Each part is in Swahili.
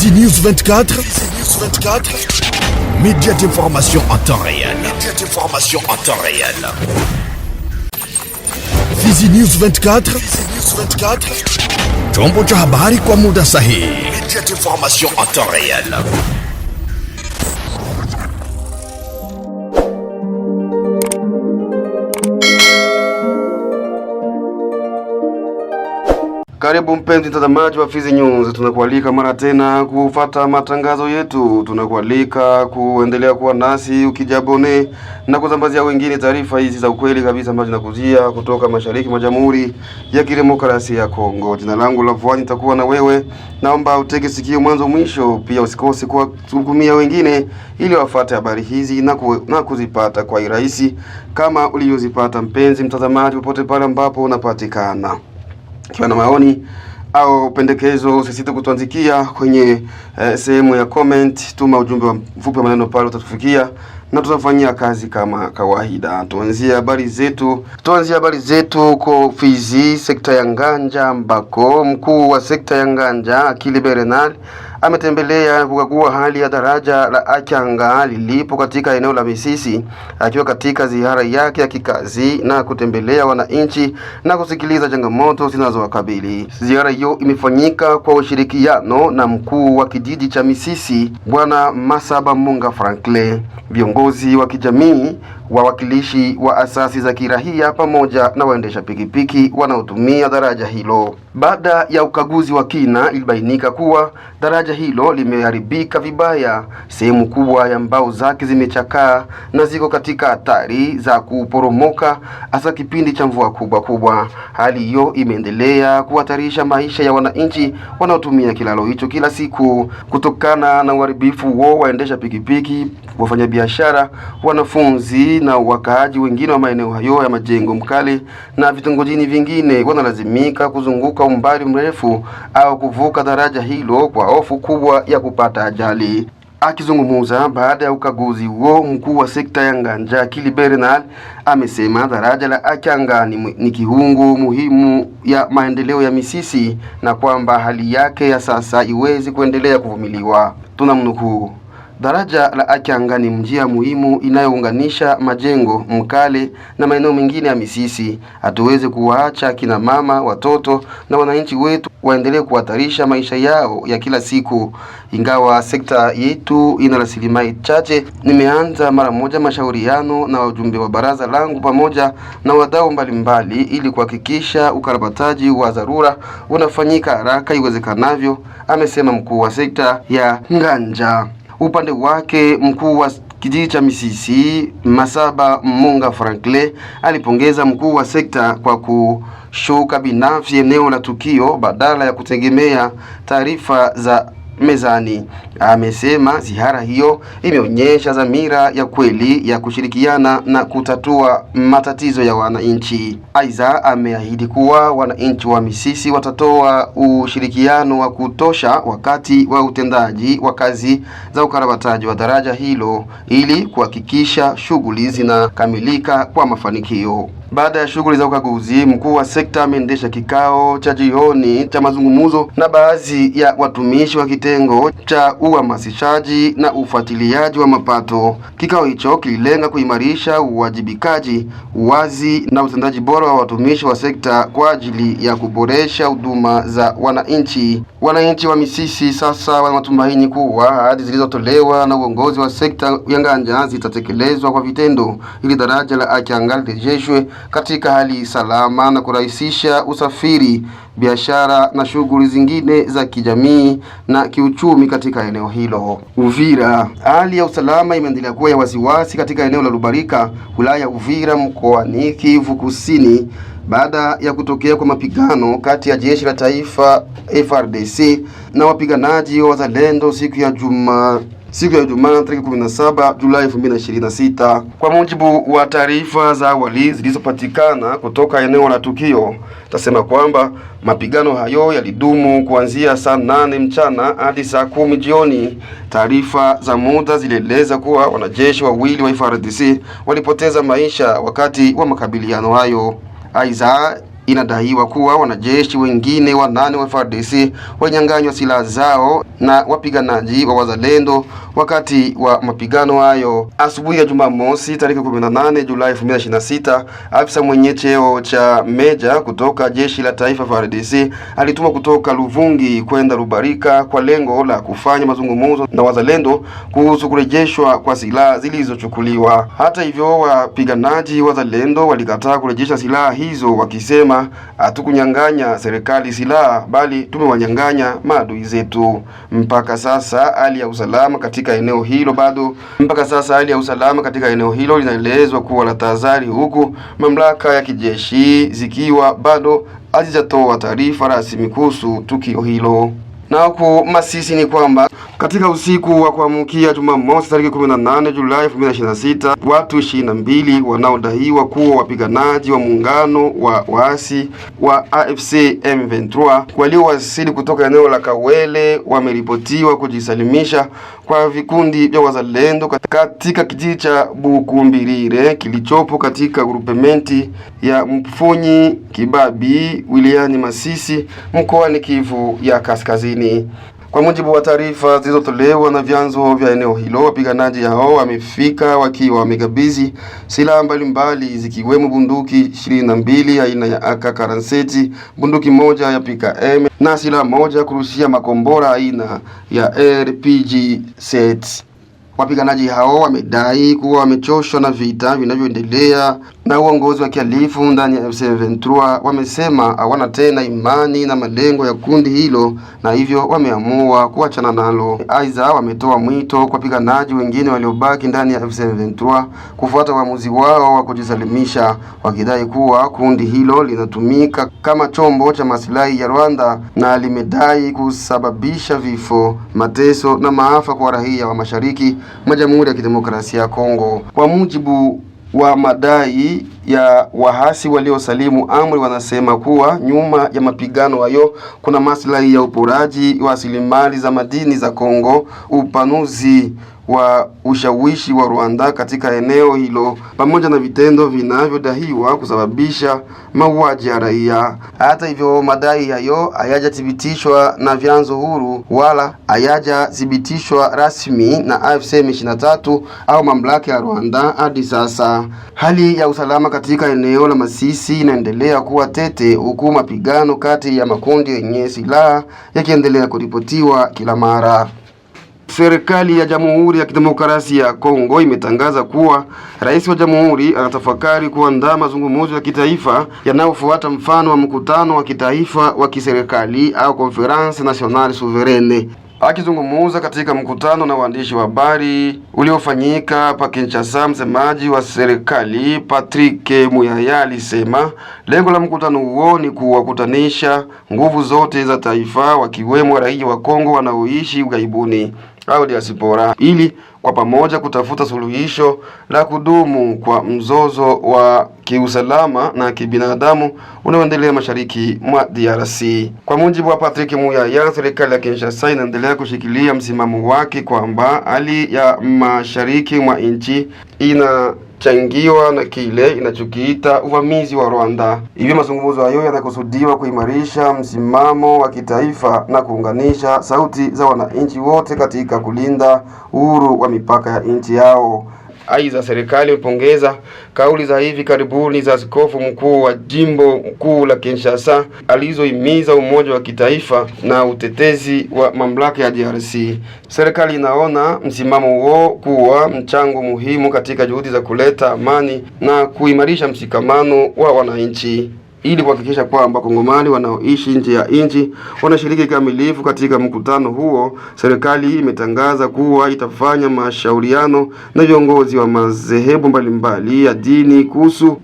Fizi News 24. Média d'information en temps réel. Fizi News 24. Chombo cha habari kwa muda sahihi. Média d'information en temps réel. Karibu mpenzi mtazamaji wa Fizi News, tunakualika mara tena kufuata matangazo yetu. Tunakualika kuendelea kuwa nasi ukijabone na kuzambazia wengine taarifa hizi za ukweli kabisa ambazo zinakujia kutoka mashariki mwa Jamhuri ya Kidemokrasia ya Kongo. Jina langu la Vuani nitakuwa na wewe. Naomba utege sikio mwanzo mwisho, pia usikose kuwatumia wengine ili wafuate habari hizi na kuzipata kwa urahisi kama ulivyozipata mpenzi mtazamaji popote pale ambapo unapatikana. Kiwa na maoni au pendekezo usisite kutuandikia kwenye sehemu ya comment. Tuma ujumbe wa mfupi wa maneno pale, utatufikia na tutafanyia kazi kama kawaida. Tuanzie habari zetu kwa Fizi, sekta ya Nganja, ambako mkuu wa sekta ya Nganja Akili Bernard ametembelea kukagua hali ya daraja la Akyanga lilipo katika eneo la Misisi, akiwa katika ziara yake ya kikazi na kutembelea wananchi na kusikiliza changamoto zinazowakabili. Ziara hiyo imefanyika kwa ushirikiano na mkuu wa kijiji cha Misisi Bwana Masaba Munga Franklin, viongozi wa kijamii, wawakilishi wa asasi za kirahia pamoja na waendesha pikipiki wanaotumia daraja hilo. Baada ya ukaguzi wa kina, ilibainika kuwa daraja hilo limeharibika vibaya. Sehemu kubwa ya mbao zake zimechakaa na ziko katika hatari za kuporomoka hasa kipindi cha mvua kubwa. Hali hiyo imeendelea kuhatarisha maisha ya wananchi wanaotumia kilalo hicho kila siku. Kutokana na uharibifu huo, waendesha pikipiki, wafanyabiashara, wanafunzi na wakaaji wengine wa maeneo hayo ya Majengo Mkali na vitongojini vingine wanalazimika kuzunguka umbali mrefu au kuvuka daraja hilo kwa hofu kubwa ya kupata ajali. Akizungumza baada ya ukaguzi huo, mkuu wa sekta ya Nganja Akili Bernard amesema daraja la Akyanga ni kiungo muhimu ya maendeleo ya Misisi na kwamba hali yake ya sasa iwezi kuendelea kuvumiliwa. Tunamnukuu: daraja la Akyanga ni njia muhimu inayounganisha Majengo Mkale na maeneo mengine ya Misisi. Hatuwezi kuwaacha kina mama, watoto na wananchi wetu waendelee kuhatarisha maisha yao ya kila siku. Ingawa sekta yetu ina rasilimali chache, nimeanza mara moja mashauriano na wajumbe wa baraza langu pamoja na wadau mbalimbali ili kuhakikisha ukarabataji wa dharura unafanyika haraka iwezekanavyo, amesema mkuu wa sekta ya Nganja. Upande wake, mkuu wa kijiji cha Misisi Masaba Munga Franklin alipongeza mkuu wa sekta kwa kushuka binafsi eneo la tukio badala ya kutegemea taarifa za mezani. Amesema ziara hiyo imeonyesha dhamira ya kweli ya kushirikiana na kutatua matatizo ya wananchi. Aidha, ameahidi kuwa wananchi wa Misisi watatoa ushirikiano wa kutosha wakati wa utendaji wa kazi za ukarabataji wa daraja hilo ili kuhakikisha shughuli zinakamilika kwa mafanikio. Baada ya shughuli za ukaguzi, mkuu wa sekta ameendesha kikao cha jioni cha mazungumzo na baadhi ya watumishi wa kitengo cha uhamasishaji na ufuatiliaji wa mapato. Kikao hicho kililenga kuimarisha uwajibikaji, uwazi na utendaji bora wa watumishi wa sekta kwa ajili ya kuboresha huduma za wananchi. Wananchi wa Misisi sasa wana matumaini kuwa ahadi zilizotolewa na uongozi wa sekta ya Nganja zitatekelezwa kwa vitendo ili daraja la Akyanga lirejeshwe katika hali salama na kurahisisha usafiri, biashara na shughuli zingine za kijamii na kiuchumi katika eneo hilo. Uvira, hali ya usalama imeendelea kuwa ya wasiwasi katika eneo la Lubarika, wilaya ya Uvira, mkoani Kivu Kusini, baada ya kutokea kwa mapigano kati ya jeshi la taifa FARDC na wapiganaji wa wazalendo siku ya Ijumaa tarehe 17 Julai 2026. Kwa mujibu wa taarifa za awali zilizopatikana kutoka eneo la tukio, tasema kwamba mapigano hayo yalidumu kuanzia saa 8 mchana hadi saa 10 jioni. Taarifa za muda zilieleza kuwa wanajeshi wawili wa FARDC walipoteza maisha wakati wa makabiliano hayo. Aidha, Inadaiwa kuwa wanajeshi wengine 8 wa FARDC wanyang'anywa silaha zao na wapiganaji wa wazalendo wakati wa mapigano hayo. Asubuhi ya Jumamosi tarehe 18 Julai 2026, afisa mwenye cheo cha meja kutoka jeshi la taifa FARDC alitumwa kutoka Luvungi kwenda Rubarika kwa lengo la kufanya mazungumzo na wazalendo kuhusu kurejeshwa kwa silaha zilizochukuliwa. Hata hivyo, wapiganaji wazalendo walikataa kurejesha silaha hizo, wakisema hatukunyang'anya serikali silaha bali tumewanyang'anya maadui zetu. Mpaka sasa hali ya usalama katika eneo hilo linaelezwa kuwa la tahadhari, huku mamlaka ya kijeshi zikiwa bado hazijatoa taarifa rasmi kuhusu tukio hilo. Na huko Masisi ni kwamba katika usiku wa kuamkia Jumamosi tarehe 18 Julai 2026, watu 22 wanaodaiwa kuwa wapiganaji wa muungano wa waasi wa AFC M23 waliowasili kutoka eneo la Kawele wameripotiwa kujisalimisha kwa vikundi vya wazalendo katika kijiji cha Bukumbirire kilichopo katika grupementi ya Mfunyi Kibabi wilayani Masisi mkoani Kivu ya Kaskazini. Kwa mujibu wa taarifa zilizotolewa na vyanzo vya eneo hilo, wapiganaji hao wamefika wakiwa wamekabidhi silaha mbalimbali zikiwemo bunduki 22 aina ya AK-47, bunduki moja ya PKM na silaha moja kurushia makombora aina ya RPG set. Wapiganaji hao wamedai kuwa wamechoshwa na vita vinavyoendelea na uongozi wa kihalifu ndani ya M23. Wamesema hawana tena imani na malengo ya kundi hilo na hivyo wameamua kuachana nalo. Aidha, wametoa mwito kwa wapiganaji wengine waliobaki ndani ya M23 kufuata uamuzi wao wa kujisalimisha, wakidai kuwa kundi hilo linatumika kama chombo cha maslahi ya Rwanda na limedai kusababisha vifo, mateso na maafa kwa raia wa mashariki mwa Jamhuri ya Kidemokrasia ya Kongo. Kwa mujibu wa madai ya wahasi waliosalimu amri, wanasema kuwa nyuma ya mapigano hayo kuna maslahi ya uporaji wa rasilimali za madini za Kongo, upanuzi wa ushawishi wa Rwanda katika eneo hilo, pamoja na vitendo vinavyodaiwa kusababisha mauaji ya raia. Hata hivyo, madai hayo hayajathibitishwa na vyanzo huru wala hayajathibitishwa rasmi na AFC M23 au mamlaka ya Rwanda hadi sasa. Hali ya usalama katika eneo la Masisi inaendelea kuwa tete, huku mapigano kati ya makundi yenye silaha yakiendelea kuripotiwa kila mara. Serikali ya Jamhuri ya Kidemokrasia ya Kongo imetangaza kuwa rais wa jamhuri anatafakari kuandaa mazungumzo ya kitaifa yanayofuata mfano wa mkutano wa kitaifa wa kiserikali au Conference Nationale Souveraine. Akizungumza katika mkutano na waandishi wa habari uliofanyika hapa Kinshasa, msemaji wa serikali Patrick Muyaya alisema lengo la mkutano huo ni kuwakutanisha nguvu zote za taifa, wakiwemo raia wa Kongo wanaoishi ughaibuni au diaspora, ili kwa pamoja kutafuta suluhisho la kudumu kwa mzozo wa kiusalama na kibinadamu unaoendelea mashariki mwa DRC. Kwa mujibu wa Patrick Muyaya, serikali ya Kinshasa inaendelea kushikilia msimamo wake kwamba hali ya mashariki mwa nchi inachangiwa na kile inachokiita uvamizi wa Rwanda. Hivi mazungumzo hayo yanakusudiwa kuimarisha msimamo wa kitaifa na kuunganisha sauti za wananchi wote katika kulinda uhuru wa mipaka ya nchi yao. Aidha, serikali imepongeza kauli za hivi karibuni za askofu mkuu wa jimbo kuu la Kinshasa alizohimiza umoja wa kitaifa na utetezi wa mamlaka ya DRC. Serikali inaona msimamo huo kuwa mchango muhimu katika juhudi za kuleta amani na kuimarisha mshikamano wa wananchi. Ili kuhakikisha kwamba Kongomani wanaoishi nje ya nchi wanashiriki kikamilifu katika mkutano huo, serikali imetangaza kuwa itafanya mashauriano na viongozi wa madhehebu mbalimbali ya dini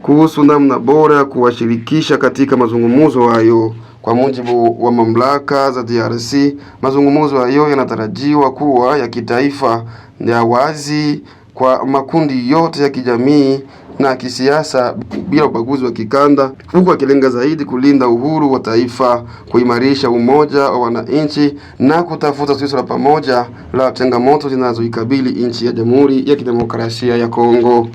kuhusu namna bora ya kuwashirikisha katika mazungumzo hayo. Kwa mujibu wa mamlaka za DRC, mazungumzo hayo yanatarajiwa kuwa ya kitaifa, ya wazi kwa makundi yote ya kijamii na kisiasa bila ubaguzi wa kikanda, huku akilenga zaidi kulinda uhuru wa taifa, kuimarisha umoja wa wananchi na kutafuta suluhisho la pamoja la changamoto zinazoikabili nchi ya Jamhuri ya Kidemokrasia ya Kongo.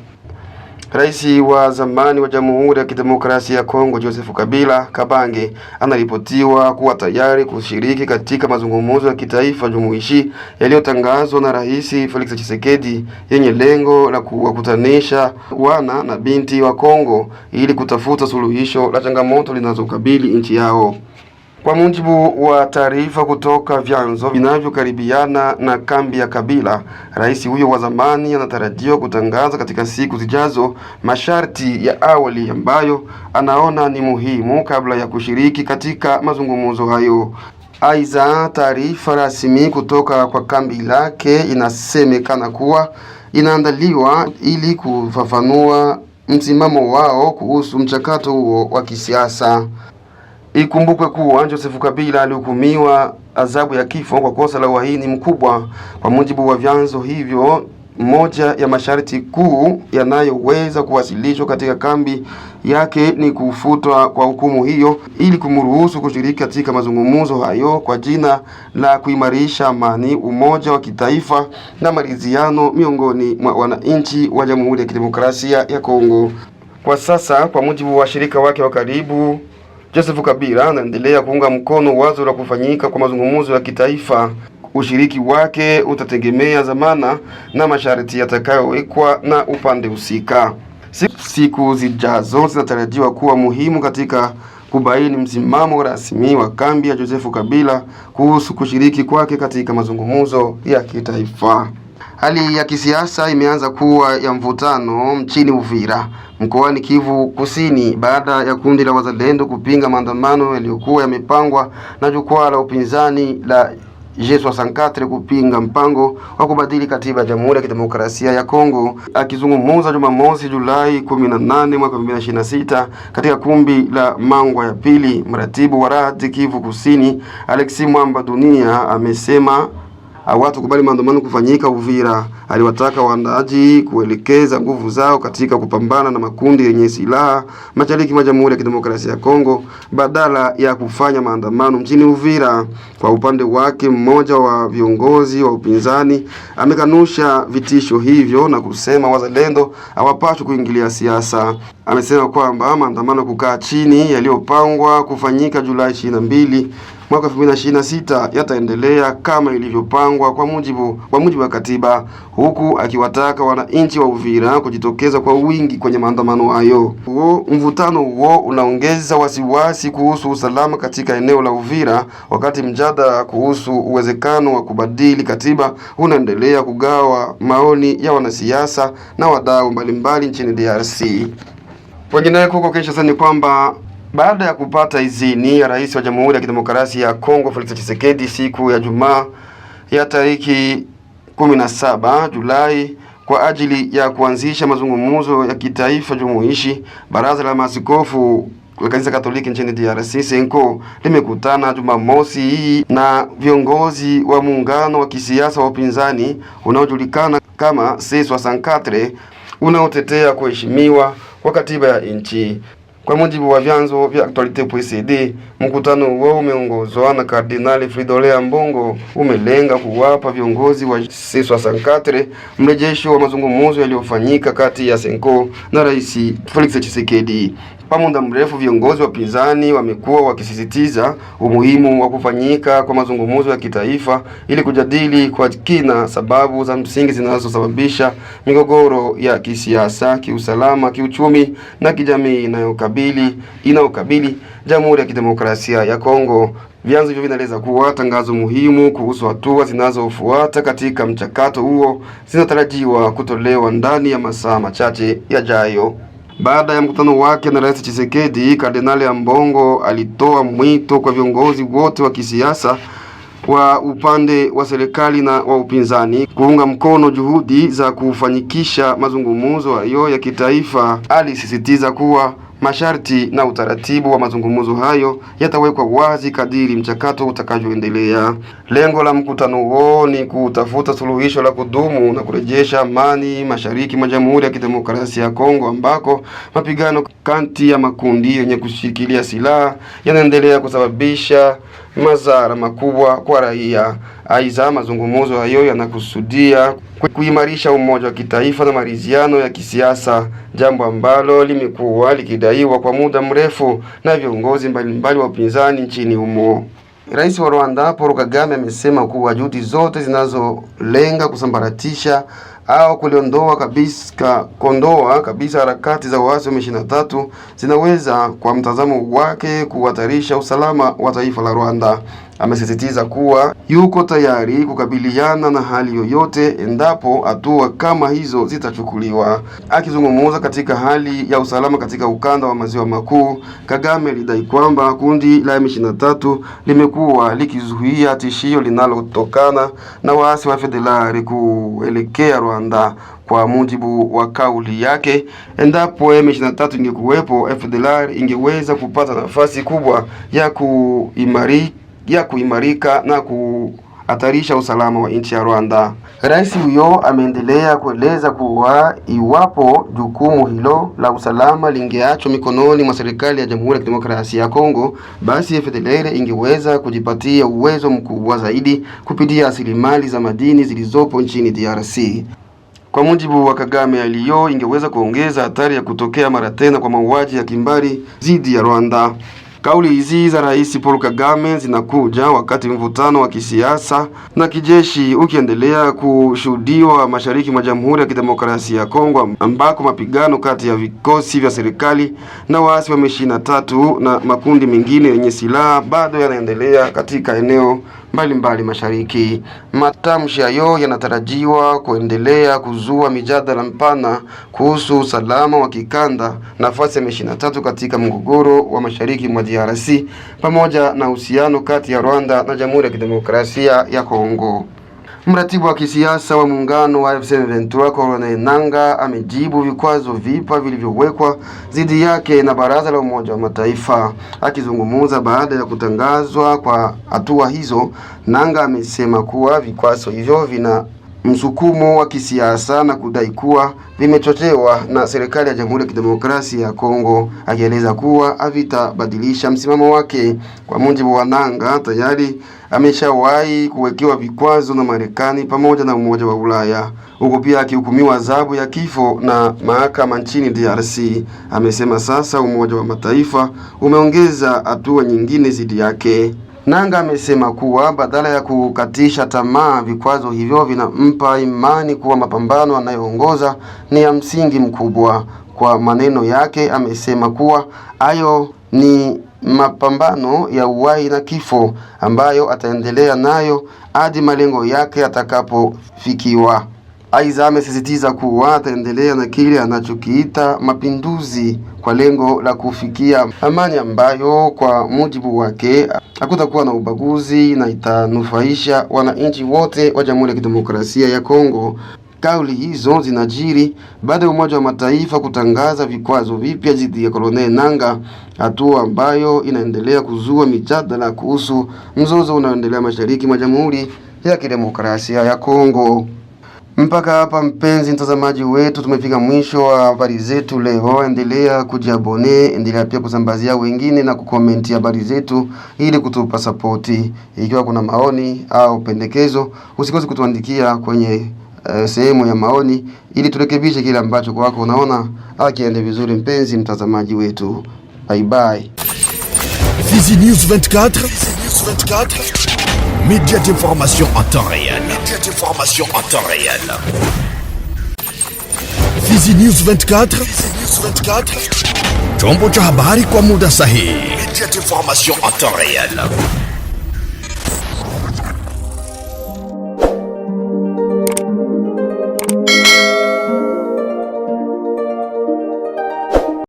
Rais wa zamani wa Jamhuri ya Kidemokrasia ya Kongo Joseph Kabila Kabange anaripotiwa kuwa tayari kushiriki katika mazungumzo ya kitaifa jumuishi yaliyotangazwa na Rais Felix Tshisekedi yenye lengo la kuwakutanisha wana na binti wa Kongo ili kutafuta suluhisho la changamoto linazokabili nchi yao. Kwa mujibu wa taarifa kutoka vyanzo vinavyokaribiana na kambi ya Kabila, rais huyo wa zamani anatarajiwa kutangaza katika siku zijazo masharti ya awali ambayo anaona ni muhimu kabla ya kushiriki katika mazungumzo hayo. Aidha, taarifa rasmi kutoka kwa kambi lake inasemekana kuwa inaandaliwa ili kufafanua msimamo wao kuhusu mchakato huo wa kisiasa. Ikumbukwe kuwa Joseph Kabila alihukumiwa adhabu ya kifo kwa kosa la uhaini mkubwa. Kwa mujibu wa vyanzo hivyo, moja ya masharti kuu yanayoweza kuwasilishwa katika kambi yake ni kufutwa kwa hukumu hiyo ili kumruhusu kushiriki katika mazungumzo hayo kwa jina la kuimarisha amani, umoja wa kitaifa na maridhiano miongoni mwa wananchi wa Jamhuri ya Kidemokrasia ya Kongo. Kwa sasa, kwa mujibu wa shirika wake wa karibu, Joseph Kabila anaendelea kuunga mkono wazo la kufanyika kwa mazungumzo ya kitaifa. Ushiriki wake utategemea zamana na masharti yatakayowekwa na upande husika. Siku zijazo zinatarajiwa kuwa muhimu katika kubaini msimamo rasmi wa kambi ya Joseph Kabila kuhusu kushiriki kwake katika mazungumzo ya kitaifa. Hali ya kisiasa imeanza kuwa ya mvutano mchini Uvira, mkoani Kivu Kusini, baada ya kundi la wazalendo kupinga maandamano yaliyokuwa yamepangwa na jukwaa la upinzani la G64 kupinga mpango wa kubadili katiba ya Jamhuri ya Kidemokrasia ya Kongo. Akizungumza Jumamosi Julai 18 mwaka 2026 katika kumbi la Mangwa ya pili, mratibu wa RAD Kivu Kusini Alexis Mwamba Dunia amesema watu kubali maandamano kufanyika Uvira. Aliwataka waandaaji kuelekeza nguvu zao katika kupambana na makundi yenye silaha mashariki mwa Jamhuri ya Kidemokrasia ya Kongo badala ya kufanya maandamano mjini Uvira. Kwa upande wake, mmoja wa viongozi wa upinzani amekanusha vitisho hivyo na kusema wazalendo hawapaswi kuingilia siasa. Amesema kwamba maandamano kukaa chini yaliyopangwa kufanyika Julai 22 mwaka 2026 yataendelea kama ilivyopangwa kwa mujibu wa katiba, huku akiwataka wananchi wa Uvira kujitokeza kwa wingi kwenye maandamano hayo. Mvutano huo unaongeza wasiwasi kuhusu usalama katika eneo la Uvira, wakati mjadala kuhusu uwezekano wa kubadili katiba unaendelea kugawa maoni ya wanasiasa na wadau mbalimbali nchini DRC. Wengineko huko Kinshasa ni kwamba baada ya kupata idhini ya rais wa Jamhuri ya Kidemokrasia ya Kongo Felix Tshisekedi siku ya Jumaa ya tariki 17 Julai kwa ajili ya kuanzisha mazungumzo ya kitaifa jumuishi, baraza la maaskofu la Kanisa Katoliki nchini DRC Senko limekutana Jumamosi hii na viongozi wa muungano wa kisiasa wa upinzani unaojulikana kama C64 unaotetea kuheshimiwa kwa katiba ya nchi. Kwa mujibu wa vyanzo vya Actualite.cd, mkutano huo umeongozwa na Kardinali Fridolin Ambongo umelenga kuwapa viongozi wa C64 mrejesho wa mazungumzo yaliyofanyika kati ya Senko na Rais Felix Tshisekedi. Kwa muda mrefu viongozi wa pinzani wamekuwa wakisisitiza umuhimu wa kufanyika kwa mazungumzo ya kitaifa ili kujadili kwa kina sababu za msingi zinazosababisha migogoro ya kisiasa, kiusalama, kiuchumi na kijamii inayokabili Jamhuri ya Kidemokrasia ya Kongo. Vyanzo hivyo vinaeleza kuwa tangazo muhimu kuhusu hatua zinazofuata katika mchakato huo zinatarajiwa kutolewa ndani ya masaa machache yajayo. Baada ya mkutano wake na Rais Tshisekedi, Kardinali Ambongo alitoa mwito kwa viongozi wote wa kisiasa wa upande wa serikali na wa upinzani kuunga mkono juhudi za kufanikisha mazungumzo hayo ya kitaifa. Alisisitiza kuwa masharti na utaratibu wa mazungumzo hayo yatawekwa wazi kadiri mchakato utakavyoendelea. Lengo la mkutano huo ni kutafuta suluhisho la kudumu na kurejesha amani mashariki mwa Jamhuri ya Kidemokrasia ya Kongo, ambako mapigano kati ya makundi yenye kushikilia silaha yanaendelea kusababisha madhara makubwa kwa raia. Aidha, mazungumzo hayo yanakusudia kuimarisha umoja wa kitaifa na maridhiano ya kisiasa, jambo ambalo limekuwa likidaiwa kwa muda mrefu na viongozi mbalimbali wa upinzani nchini humo. Rais wa Rwanda Paul Kagame amesema kuwa juhudi zote zinazolenga kusambaratisha au kuondoa kabisa harakati za waasi wa M23 zinaweza kwa mtazamo wake kuhatarisha usalama wa taifa la Rwanda. Amesisitiza kuwa yuko tayari kukabiliana na hali yoyote endapo hatua kama hizo zitachukuliwa. Akizungumza katika hali ya usalama katika ukanda wa maziwa makuu, Kagame alidai kwamba kundi la M23 limekuwa likizuia tishio linalotokana na waasi wa FDLR kuelekea Rwanda. Kwa mujibu wa kauli yake, endapo M23 ingekuwepo, FDLR ingeweza kupata nafasi kubwa ya kuimarika na kuhatarisha usalama wa nchi ya Rwanda. Rais huyo ameendelea kueleza kuwa iwapo jukumu hilo la usalama lingeachwa mikononi mwa serikali ya Jamhuri ya Kidemokrasia ya Kongo, basi FDLR ingeweza kujipatia uwezo mkubwa zaidi kupitia rasilimali za madini zilizopo nchini DRC. Kwa mujibu wa Kagame, aliyo ingeweza kuongeza hatari ya kutokea mara tena kwa mauaji ya kimbari dhidi ya Rwanda. Kauli hizi za Rais Paul Kagame zinakuja wakati mvutano wa kisiasa na kijeshi ukiendelea kushuhudiwa mashariki mwa Jamhuri ya Kidemokrasia ya Kongo, ambako mapigano kati ya vikosi vya serikali na waasi wa M23 na makundi mengine yenye silaha bado yanaendelea katika eneo mbalimbali mashariki. Matamshi hayo yanatarajiwa kuendelea kuzua mijadala mpana kuhusu usalama wa kikanda, nafasi ya M23 katika mgogoro wa mashariki mwa DRC, pamoja na uhusiano kati ya Rwanda na Jamhuri ya Kidemokrasia ya Kongo. Mratibu wa kisiasa wa muungano wa M23 Corneille Nangaa amejibu vikwazo vipya vilivyowekwa dhidi yake na Baraza la Umoja wa Mataifa. Akizungumza baada ya kutangazwa kwa hatua hizo, Nangaa amesema kuwa vikwazo hivyo vina msukumo wa kisiasa na kudai kuwa vimechochewa na serikali ya Jamhuri ya Kidemokrasia ya Kongo, akieleza kuwa havitabadilisha msimamo wake. Kwa mujibu wa Nangaa, tayari ameshawahi kuwekewa vikwazo na Marekani pamoja na Umoja wa Ulaya, huko pia akihukumiwa adhabu ya kifo na mahakama nchini DRC. Amesema sasa Umoja wa Mataifa umeongeza hatua nyingine dhidi yake. Nangaa amesema kuwa badala ya kukatisha tamaa, vikwazo hivyo vinampa imani kuwa mapambano anayoongoza ni ya msingi mkubwa. Kwa maneno yake, amesema kuwa hayo ni mapambano ya uhai na kifo ambayo ataendelea nayo hadi malengo yake atakapofikiwa. Aidha, amesisitiza kuwa ataendelea na kile anachokiita mapinduzi kwa lengo la kufikia amani ambayo kwa mujibu wake hakutakuwa na ubaguzi na itanufaisha wananchi wote wa Jamhuri ya Kidemokrasia ya Kongo. Kauli hizo zinajiri baada ya Umoja wa Mataifa kutangaza vikwazo vipya dhidi ya Corneille Nangaa, hatua ambayo inaendelea kuzua mijadala kuhusu mzozo unaoendelea mashariki mwa Jamhuri ya Kidemokrasia ya Kongo. Mpaka hapa mpenzi mtazamaji wetu, tumefika mwisho wa habari zetu leo. Endelea kujiabone, endelea pia kusambazia wengine na kukomentia habari zetu ili kutupa sapoti. Ikiwa kuna maoni au pendekezo, usikose kutuandikia kwenye sehemu ya maoni ili turekebishe kile ambacho kwako unaona akiende vizuri. Mpenzi mtazamaji wetu, bye bye. Fizi News 24, média d'information en temps réel. Fizi News 24, chombo cha habari kwa muda sahihi. Média d'information en temps réel.